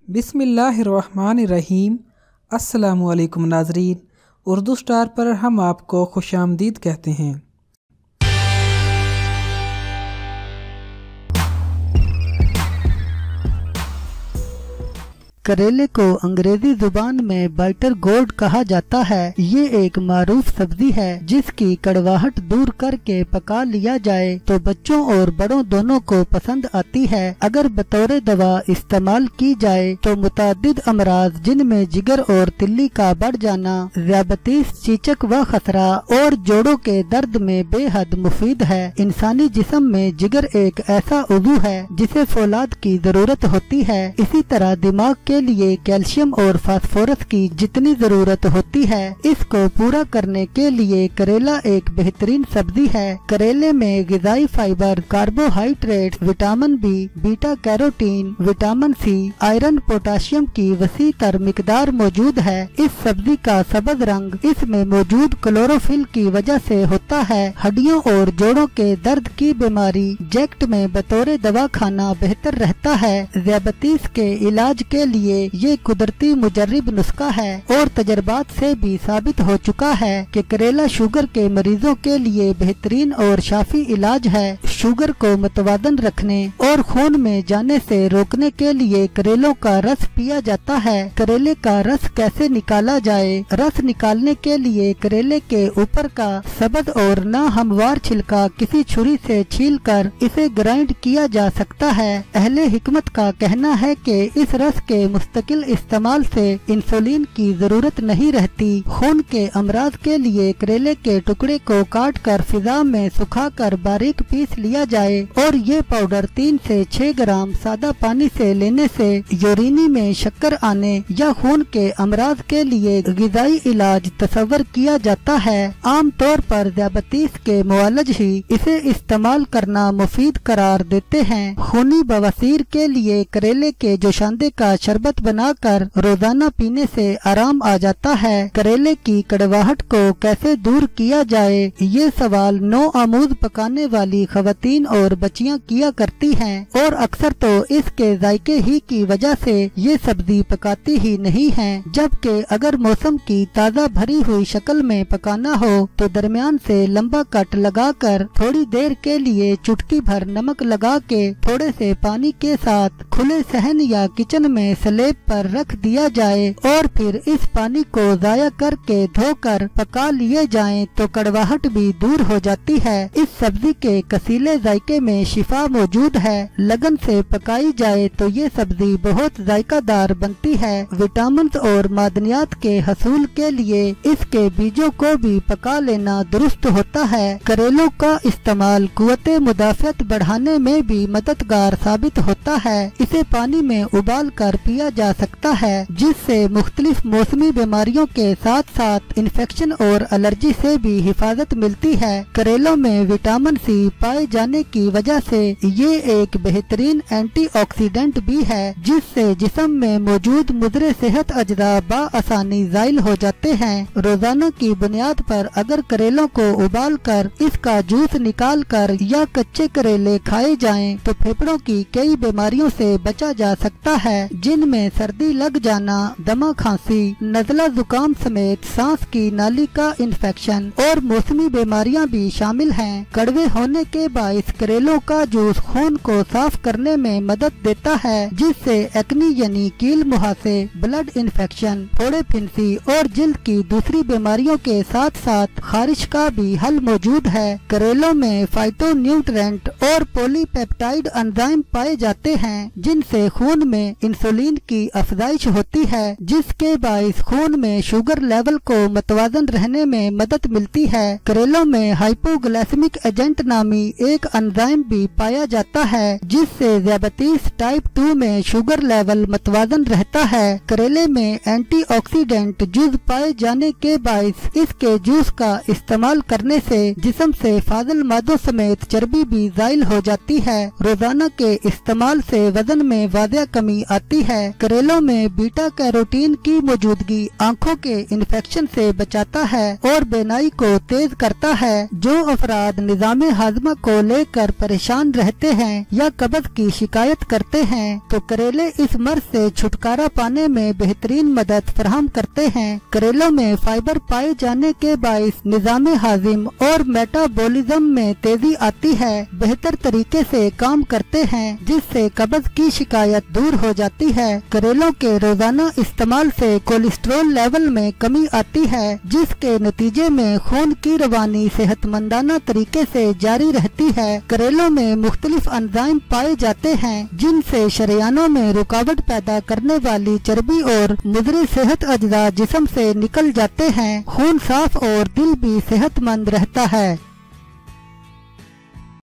बिस्मिल्लाहिर्रहमानिर्रहीम। अस्सलामुअलैकुम नाज़रीन, उर्दू स्टार पर हम आपको खुशामदीद कहते हैं। करेले को अंग्रेजी जुबान में बाइटर गोर्ड कहा जाता है। ये एक मारूफ सब्जी है जिसकी कड़वाहट दूर करके पका लिया जाए तो बच्चों और बड़ों दोनों को पसंद आती है। अगर बतौर दवा इस्तेमाल की जाए तो मुतादिद अमराज जिनमें जिगर और तिल्ली का बढ़ जाना, ज़ियाबतीस, चीचक व खसरा और जोड़ों के दर्द में बेहद मुफीद है। इंसानी जिस्म में जिगर एक ऐसा उज़ू है जिसे फौलाद की जरूरत होती है। इसी तरह दिमाग के लिए कैल्शियम और फास्फोरस की जितनी जरूरत होती है, इसको पूरा करने के लिए करेला एक बेहतरीन सब्जी है। करेले में ग़िज़ाई fibre, carbohydrate, vitamin B, beta carotene, vitamin C, iron, potassium की वसी तर मिकदार मौजूद है। इस सब्जी का सब्ज रंग इसमें मौजूद क्लोरोफिल की वजह से होता है। हड्डियों और जोड़ों के दर्द की बीमारी जैक्ट में बतौर दवा खाना बेहतर रहता है। ज़ियाबतीस के इलाज के लिए ये कुदरती मुजर्रिब नुस्खा है और तजर्बात से भी साबित हो चुका है कि करेला शुगर के मरीजों के लिए बेहतरीन और शाफी इलाज है। शुगर को मुतवाजन रखने और खून में जाने से रोकने के लिए करेलों का रस पिया जाता है। करेले का रस कैसे निकाला जाए? रस निकालने के लिए करेले के ऊपर का सबज और ना हमवार छिलका किसी छुरी से छीलकर इसे ग्राइंड किया जा सकता है। अहले हिकमत का कहना है कि इस रस के मुस्तकिल इस्तेमाल से इंसुलिन की जरूरत नहीं रहती। खून के अमराज के लिए करेले के टुकड़े को काट कर फिजा में सुखाकर बारीक पीस लिया जाए और ये पाउडर 3 से 6 ग्राम सादा पानी से लेने से यूरिनी में शक्कर आने या खून के अमराज के लिए ग़िज़ाई इलाज तस्वर किया जाता है। आम तौर पर ज़ियाबतीस के मुआलज ही इसे इस्तेमाल करना मुफीद करार देते हैं। खूनी बवासीर के लिए करेले के जोशांदे का शरबत बनाकर रोजाना पीने से आराम आ जाता है। करेले की कड़वाहट को कैसे दूर किया जाए, ये सवाल नौ आमूज पकाने वाली खवातीन और बच्चियां किया करती हैं और अक्सर तो इसके जायके ही की वजह से ये सब्जी पकाती ही नहीं हैं। जबकि अगर मौसम की ताज़ा भरी हुई शक्ल में पकाना हो तो दरमियान से लंबा कट लगाकर थोड़ी देर के लिए चुटकी भर नमक लगा के थोड़े से पानी के साथ खुले सहन या किचन में स्लेब पर रख दिया जाए और फिर इस पानी को जाया करके धोकर पका लिए जाएं तो कड़वाहट भी दूर हो जाती है। इस सब्जी के कसीले जायके में शिफा मौजूद है। लगन से पकाई जाए तो ये सब्जी बहुत जायकादार बनती है। विटामिन और मादनियात के हसूल के लिए इसके बीजों को भी पका लेना दुरुस्त होता है। करेलों का इस्तेमाल कुव्वते मुदाफ़ियत बढ़ाने में भी मददगार साबित होता है। इसे पानी में उबाल कर पिया जा सकता है जिससे मुख्तलिफ मौसमी बीमारियों के साथ साथ इन्फेक्शन और एलर्जी से भी हिफाजत मिलती है। करेलों में विटामिन सी पाए जाने की वजह से ये एक बेहतरीन एंटीऑक्सीडेंट भी है जिससे जिस्म में मौजूद मुज़र सेहत अजदा बआसानी ज़ाइल हो जाते हैं। रोजाना की बुनियाद पर अगर करेलों को उबाल कर इसका जूस निकाल कर या कच्चे करेले खाए जाएं तो फेफड़ों की कई बीमारियों से बचा जा सकता है जिनमें सर्दी लग जाना, दमा, खांसी, नज़ला, जुकाम समेत सांस की नाली का इन्फेक्शन और मौसमी बीमारियां भी शामिल हैं। कड़वे होने के बाइस करेलों का जूस खून को साफ करने में मदद देता है जिससे एक्नी यानी कील मुहासे, ब्लड इन्फेक्शन, फोड़े, फिंसी और जिल्द की दूसरी बीमारियों के साथ साथ खारिश का भी हल मौजूद है। करेलों में फाइटोन्यूट्रेंट और पॉलीपेप्टाइड एंजाइम पाए जाते हैं जिनसे खून में इंसुलिन की अफजाइश होती है जिसके बाइस खून में शुगर लेवल को मतवाजन रहने में मदद मिलती है। करेलों में हाइपोग्लाइसेमिक एजेंट नामी एक एंजाइम भी पाया जाता है जिससे ज़ियाबतीस टाइप 2 में शुगर लेवल मतवाजन रहता है। करेले में एंटीऑक्सीडेंट जुज पाए जाने के बाइस इसके जूस का इस्तेमाल करने से जिस्म से फाजिल मादों समेत चर्बी भी ज़ाइल हो जाती है। रोजाना के इस्तेमाल से वजन में वाज़ह कमी आती है। करेलों में बीटा कैरोटीन की मौजूदगी आंखों के इन्फेक्शन से बचाता है और बेनाई को तेज करता है। जो अफराद निज़ामे हाजमा को लेकर परेशान रहते हैं या कब्ज की शिकायत करते हैं तो करेले इस मर्ज से छुटकारा पाने में बेहतरीन मदद फराहम करते हैं। करेलों में फाइबर पाए जाने के बाइस निज़ामे हाजिम और मेटाबॉलिज्म में तेजी आती है, बेहतर तरीके से काम करते हैं, जिससे कब्ज की शिकायत दूर हो जाती है। करेलों के रोजाना इस्तेमाल से कोलेस्ट्रॉल लेवल में कमी आती है, जिसके नतीजे में खून की रवानी सेहतमंदाना तरीके से जारी रहती है। करेलों में मुख्तलिफ एंजाइम पाए जाते हैं, जिनसे शरियानों में रुकावट पैदा करने वाली चर्बी और मुज़र सेहत अज्जा जिस्म से निकल जाते हैं। खून साफ और दिल भी सेहतमंद रहता है।